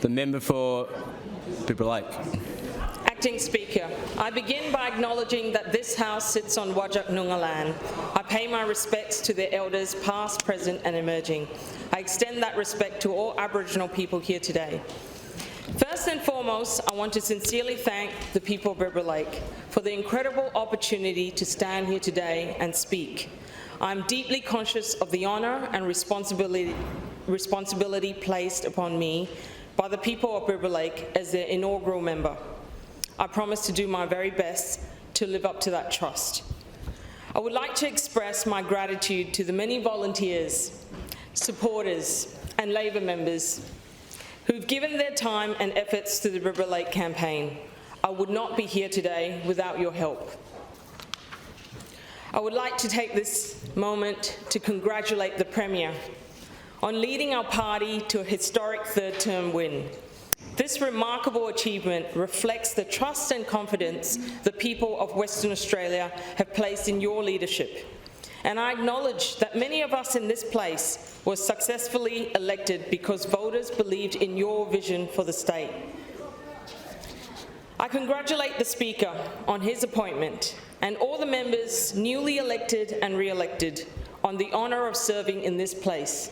The member for Bibra Lake. Acting Speaker, I begin by acknowledging that this House sits on Whadjuk Noongar land. I pay my respects to their elders, past, present and emerging. I extend that respect to all Aboriginal people here today. First and foremost, I want to sincerely thank the people of Bibra Lake for the incredible opportunity to stand here today and speak. I'm deeply conscious of the honour and responsibility placed upon me by the people of Bibra Lake as their inaugural member. I promise to do my very best to live up to that trust. I would like to express my gratitude to the many volunteers, supporters and Labor members who've given their time and efforts to the Bibra Lake campaign. I would not be here today without your help. I would like to take this moment to congratulate the Premier on leading our party to a historic third-term win. This remarkable achievement reflects the trust and confidence the people of Western Australia have placed in your leadership. And I acknowledge that many of us in this place were successfully elected because voters believed in your vision for the state. I congratulate the Speaker on his appointment and all the members newly elected and re-elected on the honour of serving in this place.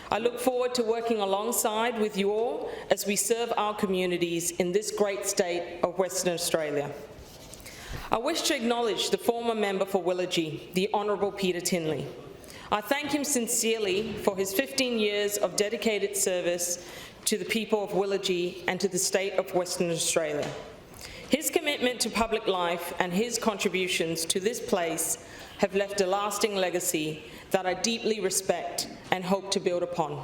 I look forward to working alongside with you all as we serve our communities in this great state of Western Australia. I wish to acknowledge the former member for Willagee, the Honourable Peter Tinley. I thank him sincerely for his 15 years of dedicated service to the people of Willagee and to the state of Western Australia. His commitment to public life and his contributions to this place have left a lasting legacy that I deeply respect and hope to build upon.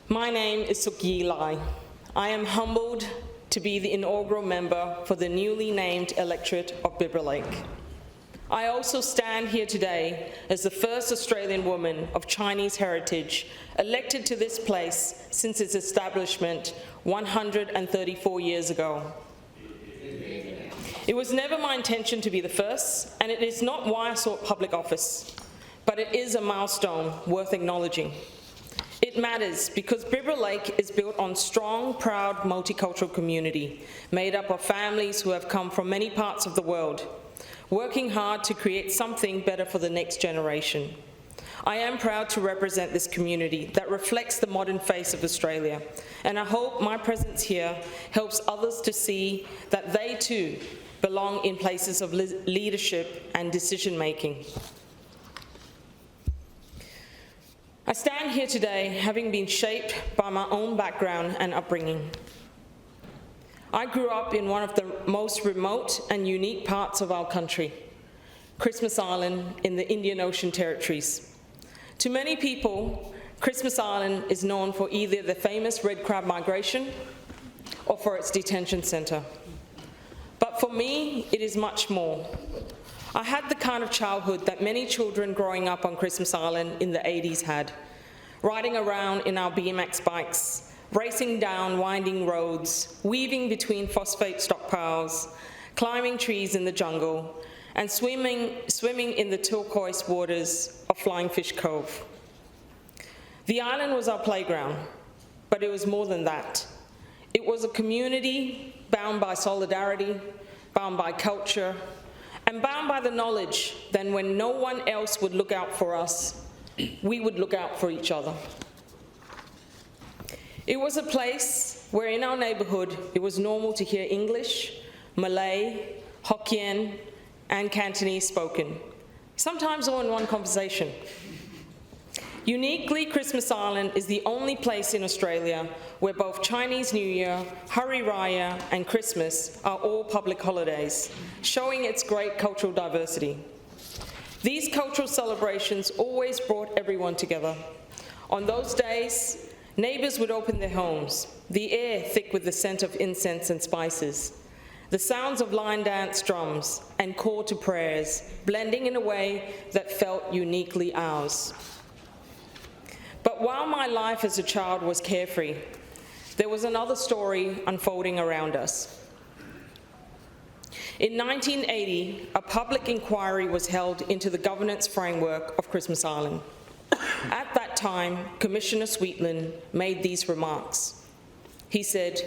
My name is Sook. I am humbled to be the inaugural member for the newly named electorate of Bibra Lake. I also stand here today as the first Australian woman of Chinese heritage elected to this place since its establishment 134 years ago. It was never my intention to be the first, and it is not why I sought public office, but it is a milestone worth acknowledging. It matters because Bibra Lake is built on strong, proud, multicultural community made up of families who have come from many parts of the world, working hard to create something better for the next generation. I am proud to represent this community that reflects the modern face of Australia, and I hope my presence here helps others to see that they too belong in places of leadership and decision-making. I stand here today having been shaped by my own background and upbringing. I grew up in one of the most remote and unique parts of our country, Christmas Island in the Indian Ocean Territories. To many people, Christmas Island is known for either the famous red crab migration or for its detention centre. But for me, it is much more. I had the kind of childhood that many children growing up on Christmas Island in the 80s had, riding around in our BMX bikes, racing down winding roads, weaving between phosphate stockpiles, climbing trees in the jungle, and swimming in the turquoise waters of Flying Fish Cove. The island was our playground, but it was more than that. It was a community bound by solidarity, bound by culture, and bound by the knowledge that when no one else would look out for us, we would look out for each other. It was a place where in our neighbourhood it was normal to hear English, Malay, Hokkien, and Cantonese spoken, sometimes all in one conversation. Uniquely, Christmas Island is the only place in Australia where both Chinese New Year, Hari Raya, and Christmas are all public holidays, showing its great cultural diversity. These cultural celebrations always brought everyone together. On those days, neighbours would open their homes, the air thick with the scent of incense and spices, the sounds of line dance drums and call to prayers, blending in a way that felt uniquely ours. But while my life as a child was carefree, there was another story unfolding around us. In 1980, a public inquiry was held into the governance framework of Christmas Island. At that that time, Commissioner Sweetland made these remarks. He said,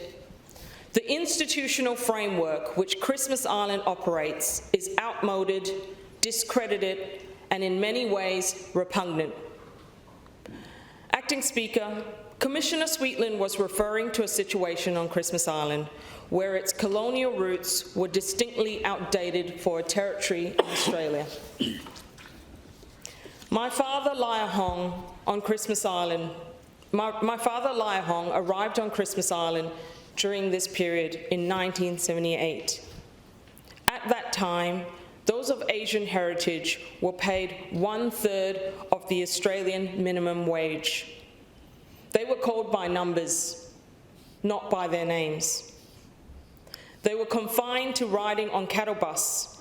"The institutional framework which Christmas Island operates is outmoded, discredited, and in many ways repugnant." Acting Speaker, Commissioner Sweetland was referring to a situation on Christmas Island where its colonial roots were distinctly outdated for a territory in Australia. My father, Liahong, on Christmas Island, my father, Liahong, arrived on Christmas Island during this period in 1978. At that time, those of Asian heritage were paid 1/3 of the Australian minimum wage. They were called by numbers, not by their names. They were confined to riding on cattle bus,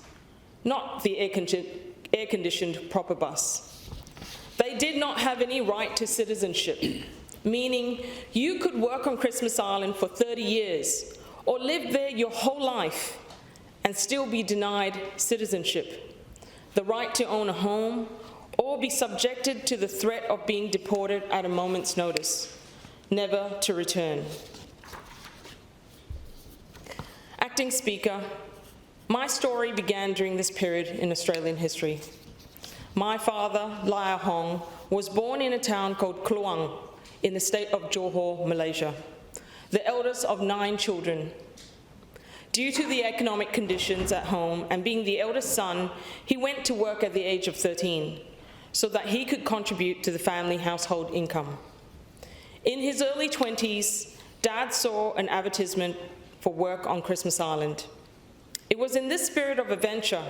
not the air-conditioned proper bus. They did not have any right to citizenship, meaning you could work on Christmas Island for 30 years or live there your whole life and still be denied citizenship, the right to own a home, or be subjected to the threat of being deported at a moment's notice, never to return. Acting Speaker, my story began during this period in Australian history. My father, Liahong, was born in a town called Kluang in the state of Johor, Malaysia, the eldest of 9 children. Due to the economic conditions at home and being the eldest son, he went to work at the age of 13 so that he could contribute to the family household income. In his early 20s, Dad saw an advertisement for work on Christmas Island. It was in this spirit of adventure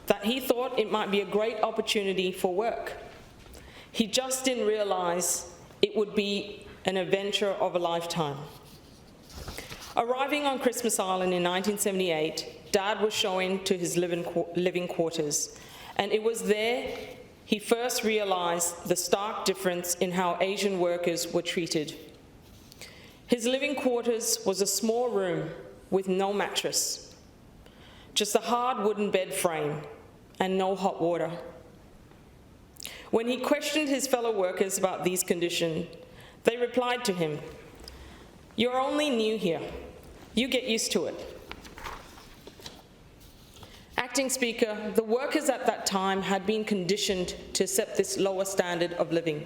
that he thought it might be a great opportunity for work. He just didn't realize it would be an adventure of a lifetime. Arriving on Christmas Island in 1978, Dad was shown to his living quarters, and it was there he first realized the stark difference in how Asian workers were treated. His living quarters was a small room with no mattress, just a hard wooden bed frame and no hot water. When he questioned his fellow workers about these conditions, they replied to him, "You're only new here. You get used to it." Acting Speaker, the workers at that time had been conditioned to accept this lower standard of living,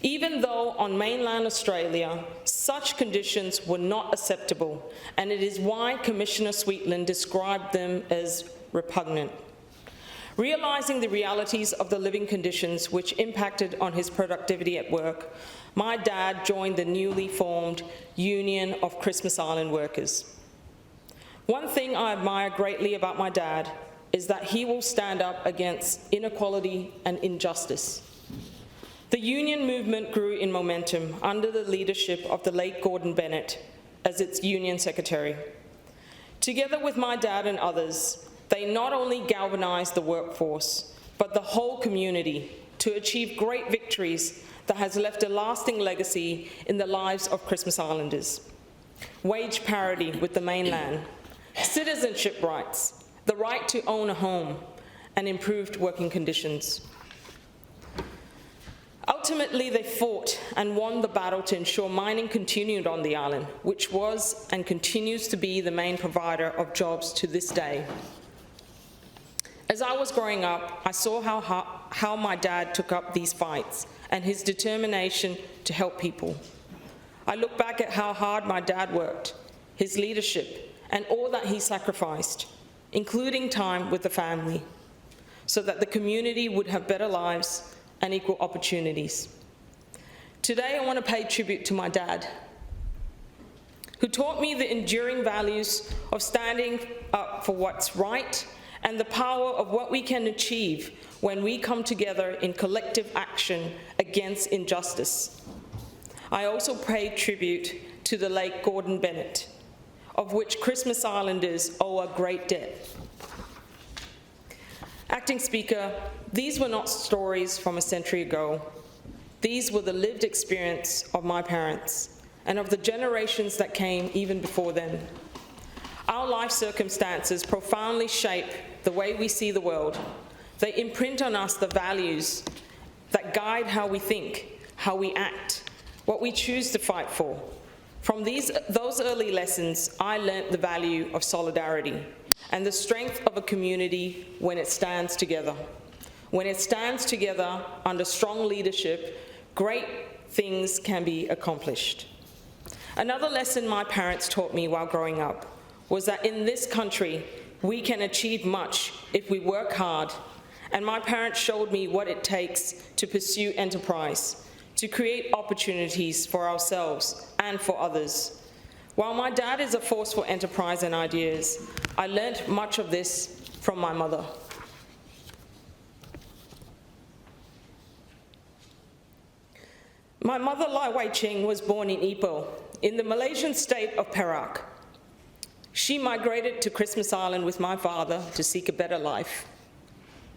even though on mainland Australia, such conditions were not acceptable, and it is why Commissioner Sweetland described them as repugnant. Realizing the realities of the living conditions which impacted on his productivity at work, my dad joined the newly formed Union of Christmas Island Workers. One thing I admire greatly about my dad is that he will stand up against inequality and injustice. The union movement grew in momentum under the leadership of the late Gordon Bennett as its union secretary. Together with my dad and others, they not only galvanized the workforce, but the whole community to achieve great victories that has left a lasting legacy in the lives of Christmas Islanders. Wage parity with the mainland, citizenship rights, the right to own a home, and improved working conditions. Ultimately, they fought and won the battle to ensure mining continued on the island, which was and continues to be the main provider of jobs to this day. As I was growing up, I saw how my dad took up these fights and his determination to help people. I look back at how hard my dad worked, his leadership, and all that he sacrificed, including time with the family, so that the community would have better lives and equal opportunities. Today, I want to pay tribute to my dad, who taught me the enduring values of standing up for what's right and the power of what we can achieve when we come together in collective action against injustice. I also pay tribute to the late Gordon Bennett, of which Christmas Islanders owe a great debt. Acting Speaker, these were not stories from a century ago. These were the lived experience of my parents and of the generations that came even before them. Our life circumstances profoundly shape the way we see the world. They imprint on us the values that guide how we think, how we act, what we choose to fight for. From those early lessons, I learned the value of solidarity and the strength of a community when it stands together. When it stands together under strong leadership, great things can be accomplished. Another lesson my parents taught me while growing up was that in this country, we can achieve much if we work hard, and my parents showed me what it takes to pursue enterprise, to create opportunities for ourselves and for others. While my dad is a force for enterprise and ideas, I learned much of this from my mother. My mother, Lai Wei Ching, was born in Ipoh, in the Malaysian state of Perak. She migrated to Christmas Island with my father to seek a better life.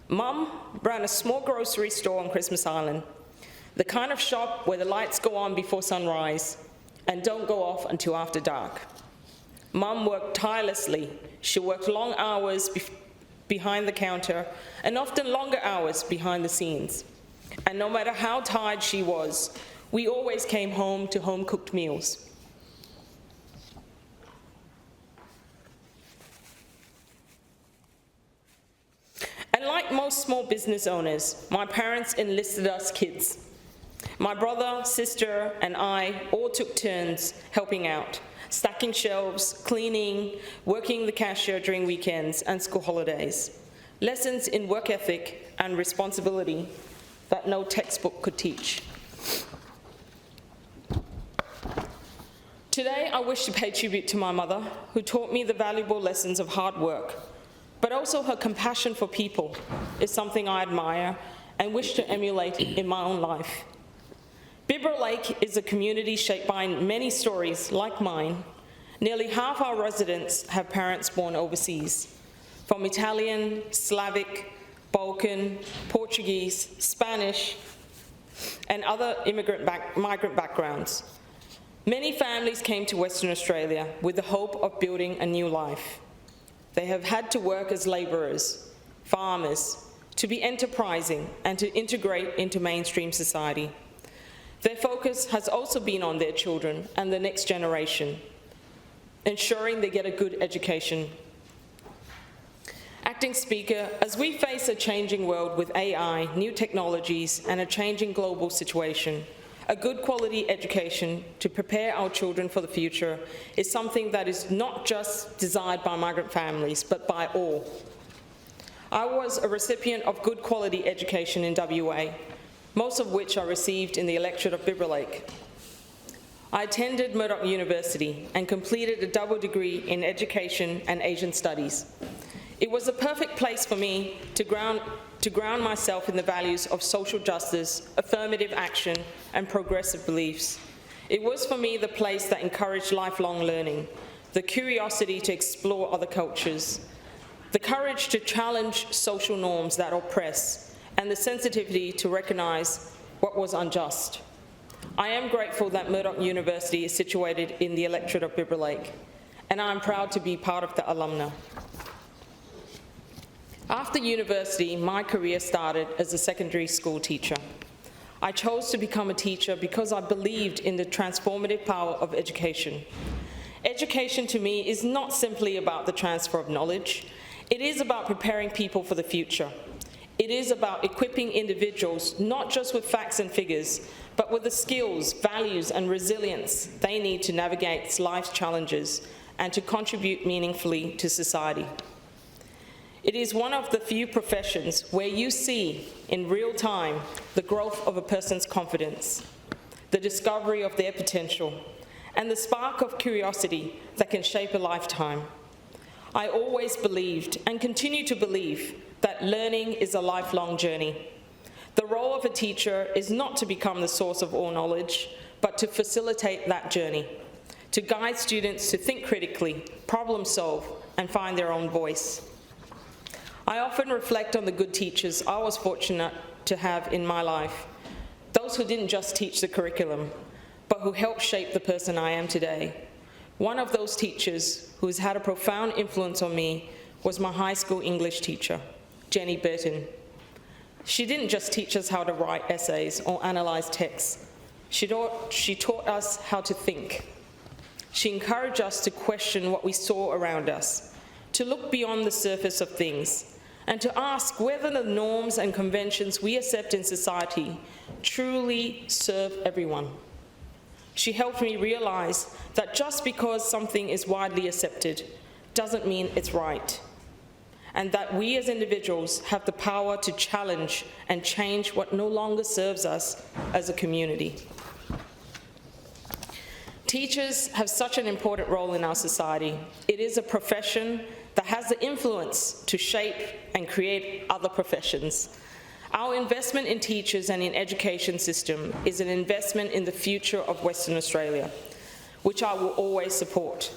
Mum ran a small grocery store on Christmas Island, the kind of shop where the lights go on before sunrise and don't go off until after dark. Mum worked tirelessly. She worked long hours behind the counter and often longer hours behind the scenes. And no matter how tired she was, we always came home to home-cooked meals. And like most small business owners, my parents enlisted us kids. My brother, sister, and I all took turns helping out, stacking shelves, cleaning, working the cashier during weekends and school holidays. Lessons in work ethic and responsibility that no textbook could teach. Today, I wish to pay tribute to my mother, who taught me the valuable lessons of hard work, but also her compassion for people is something I admire and wish to emulate in my own life. Bibra Lake is a community shaped by many stories like mine. Nearly half our residents have parents born overseas, from Italian, Slavic, Balkan, Portuguese, Spanish, and other migrant backgrounds. Many families came to Western Australia with the hope of building a new life. They have had to work as labourers, farmers, to be enterprising and to integrate into mainstream society. Their focus has also been on their children and the next generation, ensuring they get a good education. Acting Speaker, as we face a changing world with AI, new technologies, and a changing global situation, a good quality education to prepare our children for the future is something that is not just desired by migrant families, but by all. I was a recipient of good quality education in WA, most of which I received in the electorate of Bibra Lake. I attended Murdoch University and completed a double degree in education and Asian studies. It was a perfect place for me to ground myself in the values of social justice, affirmative action, and progressive beliefs. It was for me the place that encouraged lifelong learning, the curiosity to explore other cultures, the courage to challenge social norms that oppress, and the sensitivity to recognize what was unjust. I am grateful that Murdoch University is situated in the electorate of Bibra Lake, and I am proud to be part of the alumna. After university, my career started as a secondary school teacher. I chose to become a teacher because I believed in the transformative power of education. Education to me is not simply about the transfer of knowledge. It is about preparing people for the future. It is about equipping individuals not just with facts and figures, but with the skills, values, and resilience they need to navigate life's challenges and to contribute meaningfully to society. It is one of the few professions where you see in real time the growth of a person's confidence, the discovery of their potential, and the spark of curiosity that can shape a lifetime. I always believed and continue to believe that learning is a lifelong journey. The role of a teacher is not to become the source of all knowledge, but to facilitate that journey, to guide students to think critically, problem solve, and find their own voice. I often reflect on the good teachers I was fortunate to have in my life, those who didn't just teach the curriculum, but who helped shape the person I am today. One of those teachers who has had a profound influence on me was my high school English teacher, Jenny Burton. She didn't just teach us how to write essays or analyze texts, She taught us how to think. She encouraged us to question what we saw around us, to look beyond the surface of things, and to ask whether the norms and conventions we accept in society truly serve everyone. She helped me realize that just because something is widely accepted doesn't mean it's right, and that we as individuals have the power to challenge and change what no longer serves us as a community. Teachers have such an important role in our society. It is a profession that has the influence to shape and create other professions. Our investment in teachers and in education system is an investment in the future of Western Australia, which I will always support.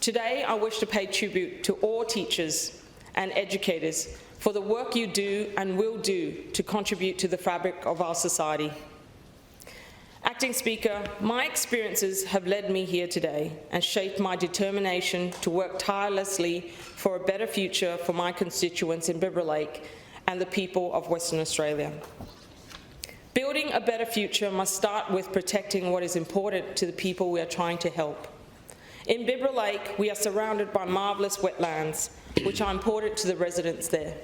Today, I wish to pay tribute to all teachers and educators for the work you do and will do to contribute to the fabric of our society. Acting Speaker, my experiences have led me here today and shaped my determination to work tirelessly for a better future for my constituents in Bibra Lake and the people of Western Australia. Building a better future must start with protecting what is important to the people we are trying to help. In Bibra Lake, we are surrounded by marvellous wetlands, which are important to the residents there.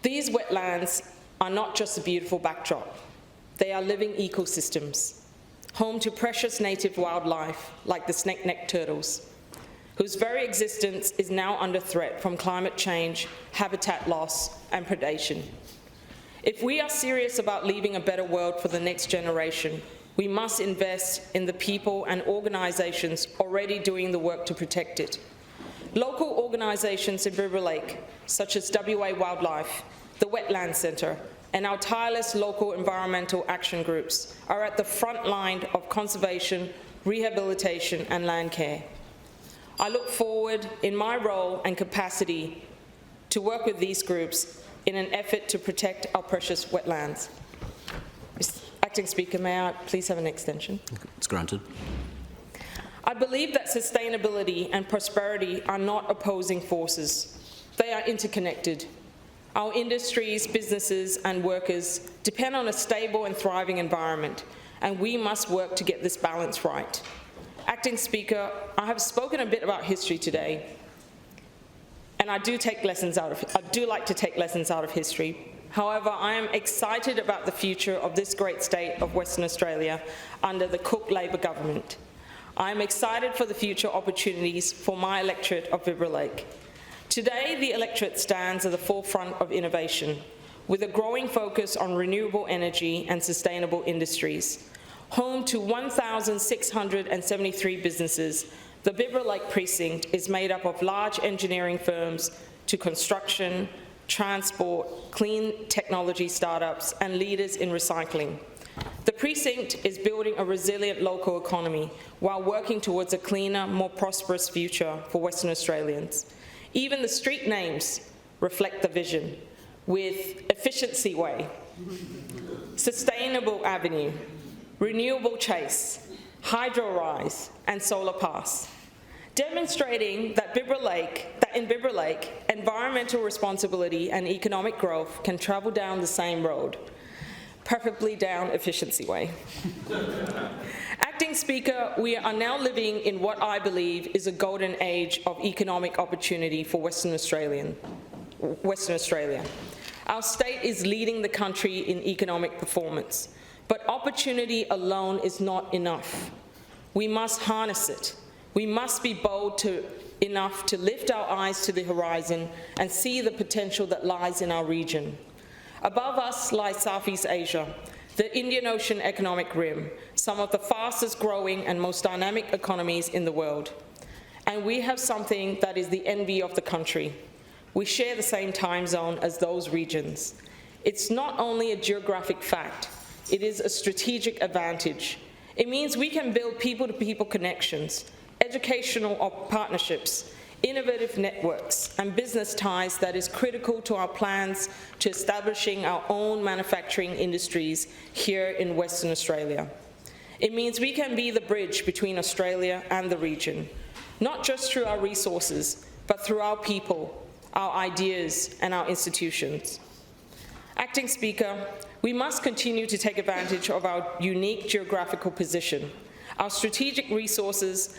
These wetlands are not just a beautiful backdrop. They are living ecosystems, home to precious native wildlife like the snake-necked turtles, whose very existence is now under threat from climate change, habitat loss, and predation. If we are serious about leaving a better world for the next generation, we must invest in the people and organisations already doing the work to protect it. Local organisations in Bibra Lake, such as WA Wildlife, the Wetlands Centre, and our tireless local environmental action groups are at the front line of conservation, rehabilitation, and land care. I look forward in my role and capacity to work with these groups in an effort to protect our precious wetlands. Acting Speaker, may I please have an extension? It's granted. I believe that sustainability and prosperity are not opposing forces. They are interconnected. Our industries, businesses, and workers depend on a stable and thriving environment, and we must work to get this balance right. Acting Speaker, I have spoken a bit about history today, and I do like to take lessons out of history. However, I am excited about the future of this great state of Western Australia under the Cook Labor government. I am excited for the future opportunities for my electorate of Bibra Lake. Today, the electorate stands at the forefront of innovation, with a growing focus on renewable energy and sustainable industries. Home to 1,673 businesses, the Bibra Lake precinct is made up of large engineering firms to construction, transport, clean technology startups, and leaders in recycling. The precinct is building a resilient local economy while working towards a cleaner, more prosperous future for Western Australians. Even the street names reflect the vision, with Efficiency Way, Sustainable Avenue, Renewable Chase, Hydro Rise, and Solar Pass, demonstrating that in Bibra Lake, environmental responsibility and economic growth can travel down the same road, preferably down Efficiency Way. Acting Speaker, we are now living in what I believe is a golden age of economic opportunity for Western Australia. Our state is leading the country in economic performance, but opportunity alone is not enough. We must harness it. We must be bold enough to lift our eyes to the horizon and see the potential that lies in our region. Above us lies Southeast Asia, the Indian Ocean economic rim, some of the fastest growing and most dynamic economies in the world. And we have something that is the envy of the country. We share the same time zone as those regions. It's not only a geographic fact, it is a strategic advantage. It means we can build people-to-people connections, educational partnerships, innovative networks, and business ties that is critical to our plans to establishing our own manufacturing industries here in Western Australia. It means we can be the bridge between Australia and the region, not just through our resources, but through our people, our ideas, and our institutions. Acting Speaker, we must continue to take advantage of our unique geographical position, our strategic resources,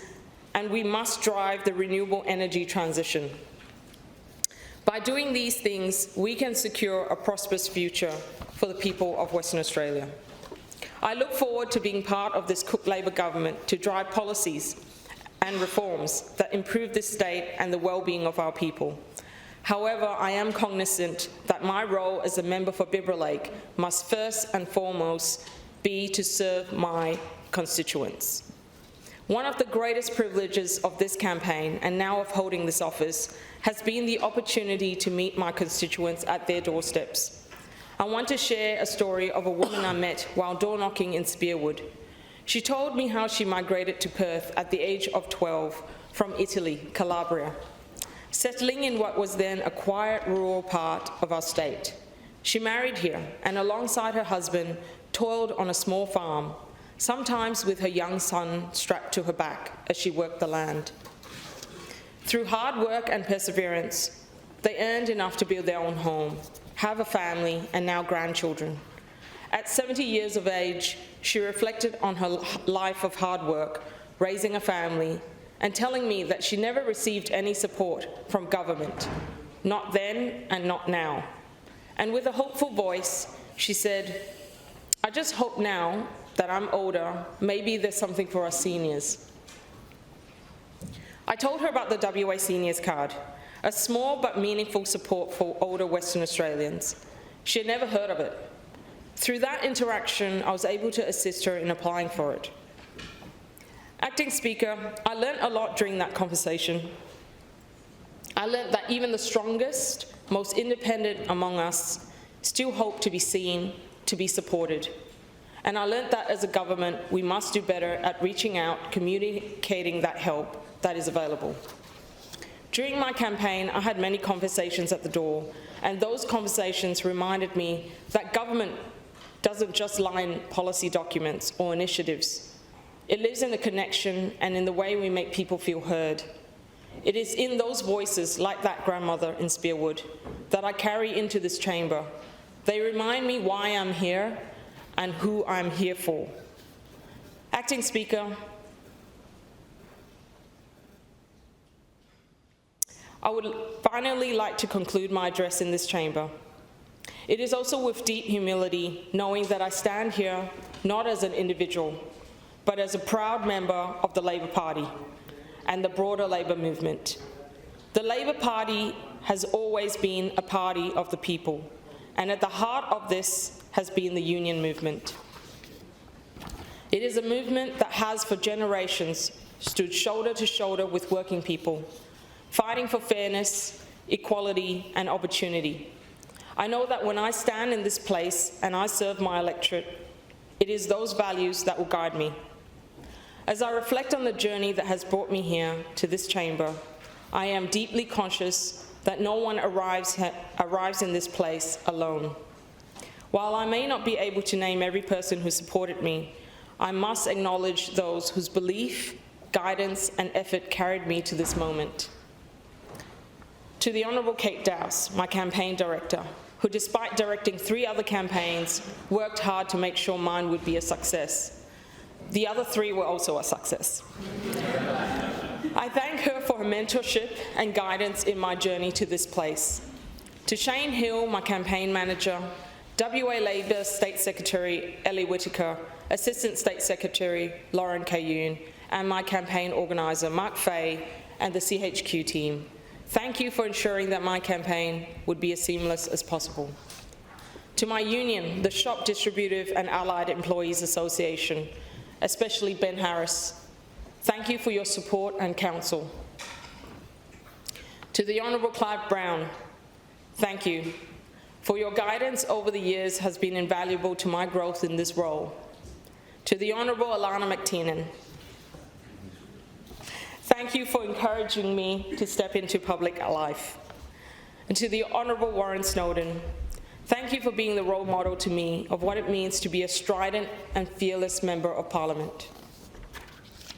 and we must drive the renewable energy transition. By doing these things, we can secure a prosperous future for the people of Western Australia. I look forward to being part of this Cook Labor government to drive policies and reforms that improve this state and the well-being of our people. However, I am cognizant that my role as a member for Bibra Lake must first and foremost be to serve my constituents. One of the greatest privileges of this campaign, and now of holding this office, has been the opportunity to meet my constituents at their doorsteps. I want to share a story of a woman I met while door knocking in Spearwood. She told me how she migrated to Perth at the age of 12 from Italy, Calabria, settling in what was then a quiet rural part of our state. She married here and alongside her husband toiled on a small farm, sometimes with her young son strapped to her back as she worked the land. Through hard work and perseverance, they earned enough to build their own home, have a family, and now grandchildren. At 70 years of age, she reflected on her life of hard work, raising a family, and telling me that she never received any support from government, not then and not now. And with a hopeful voice, she said, "I just hope now that I'm older, maybe there's something for us seniors." I told her about the WA Seniors Card, a small but meaningful support for older Western Australians. She had never heard of it. Through that interaction, I was able to assist her in applying for it. Acting Speaker, I learned a lot during that conversation. I learned that even the strongest, most independent among us still hope to be seen, to be supported. And I learned that as a government, we must do better at reaching out, communicating that help that is available. During my campaign, I had many conversations at the door, and those conversations reminded me that government doesn't just line policy documents or initiatives. It lives in the connection and in the way we make people feel heard. It is in those voices, like that grandmother in Spearwood, that I carry into this chamber. They remind me why I'm here and who I'm here for. Acting Speaker, I would finally like to conclude my address in this chamber. It is also with deep humility, knowing that I stand here not as an individual, but as a proud member of the Labor Party and the broader Labor movement. The Labor Party has always been a party of the people, and at the heart of this has been the union movement. It is a movement that has for generations stood shoulder to shoulder with working people, fighting for fairness, equality, and opportunity. I know that when I stand in this place and I serve my electorate, it is those values that will guide me. As I reflect on the journey that has brought me here to this chamber, I am deeply conscious that no one arrives in this place alone. While I may not be able to name every person who supported me, I must acknowledge those whose belief, guidance, and effort carried me to this moment. To the Honourable Kate Dowse, my campaign director, who despite directing 3 other campaigns, worked hard to make sure mine would be a success. The other 3 were also a success. I thank her for her mentorship and guidance in my journey to this place. To Shane Hill, my campaign manager, WA Labor State Secretary Ellie Whittaker, Assistant State Secretary Lauren Kayoon, and my campaign organiser Mark Fay and the CHQ team, thank you for ensuring that my campaign would be as seamless as possible. To my union, the Shop Distributive and Allied Employees Association, especially Ben Harris, thank you for your support and counsel. To the Honourable Clive Brown, thank you. For your guidance over the years has been invaluable to my growth in this role. To the Honourable Alana McTiernan, thank you for encouraging me to step into public life. And to the Honourable Warren Snowden, thank you for being the role model to me of what it means to be a strident and fearless Member of Parliament.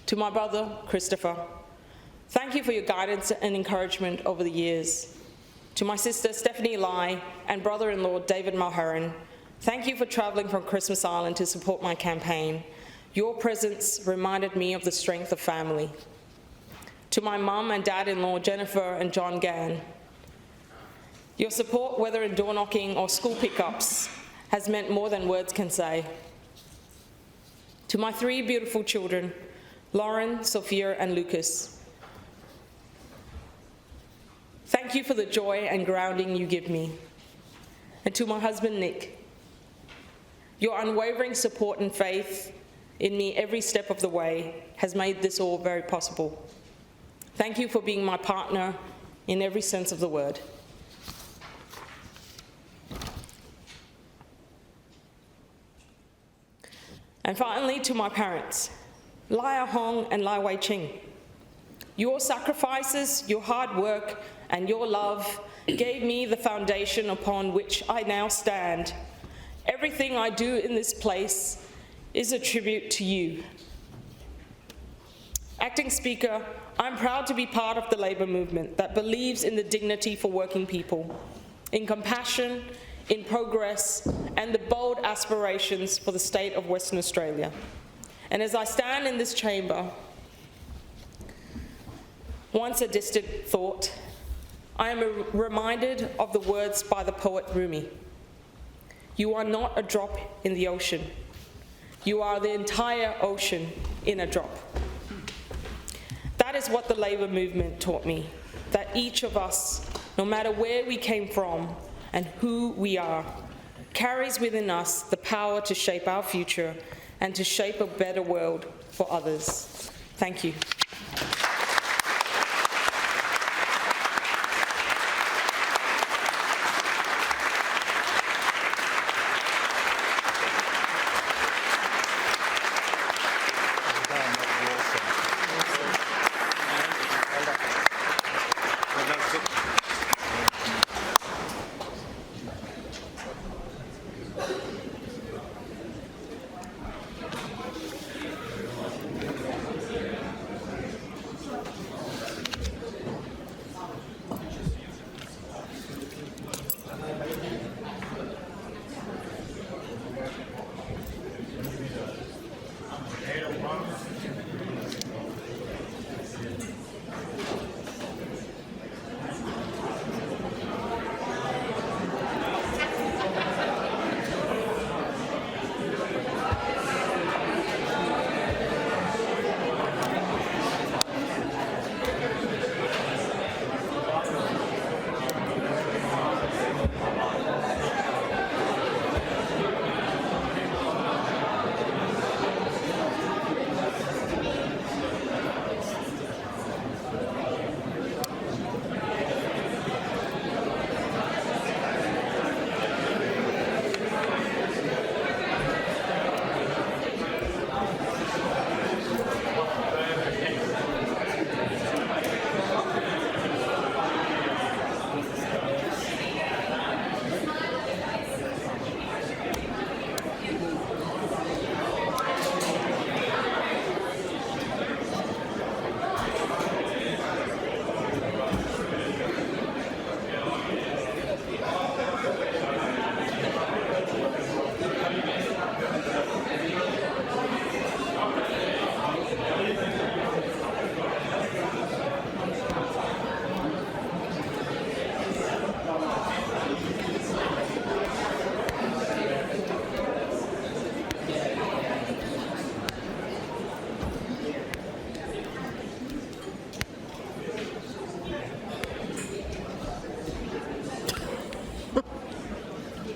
To my brother, Christopher, thank you for your guidance and encouragement over the years. To my sister Stephanie Lai and brother-in-law David Mulheron, thank you for traveling from Christmas Island to support my campaign. Your presence reminded me of the strength of family. To my mum and dad-in-law Jennifer and John Gann, your support, whether in door knocking or school pickups, has meant more than words can say. To my 3 beautiful children, Lauren, Sophia, and Lucas, thank you for the joy and grounding you give me. And to my husband, Nick, your unwavering support and faith in me every step of the way has made this all very possible. Thank you for being my partner in every sense of the word. And finally, to my parents, Lai Hong and Lai Wei Ching. Your sacrifices, your hard work, and your love gave me the foundation upon which I now stand. Everything I do in this place is a tribute to you. Acting Speaker, I'm proud to be part of the Labour movement that believes in the dignity for working people, in compassion, in progress, and the bold aspirations for the state of Western Australia. And as I stand in this chamber, once a distant thought, I am reminded of the words by the poet Rumi. You are not a drop in the ocean. You are the entire ocean in a drop. That is what the Labour movement taught me, that each of us, no matter where we came from and who we are, carries within us the power to shape our future and to shape a better world for others. Thank you.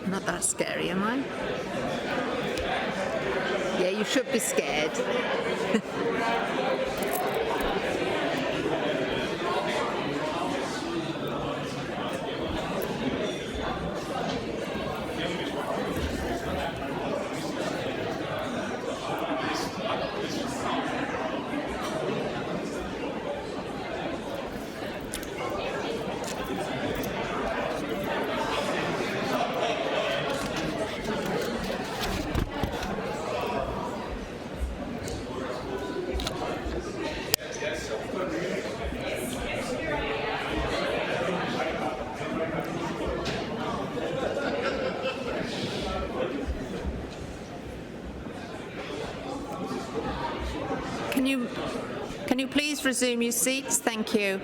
Not that scary, am I? Yeah, you should be scared. Can you please resume your seats? Thank you.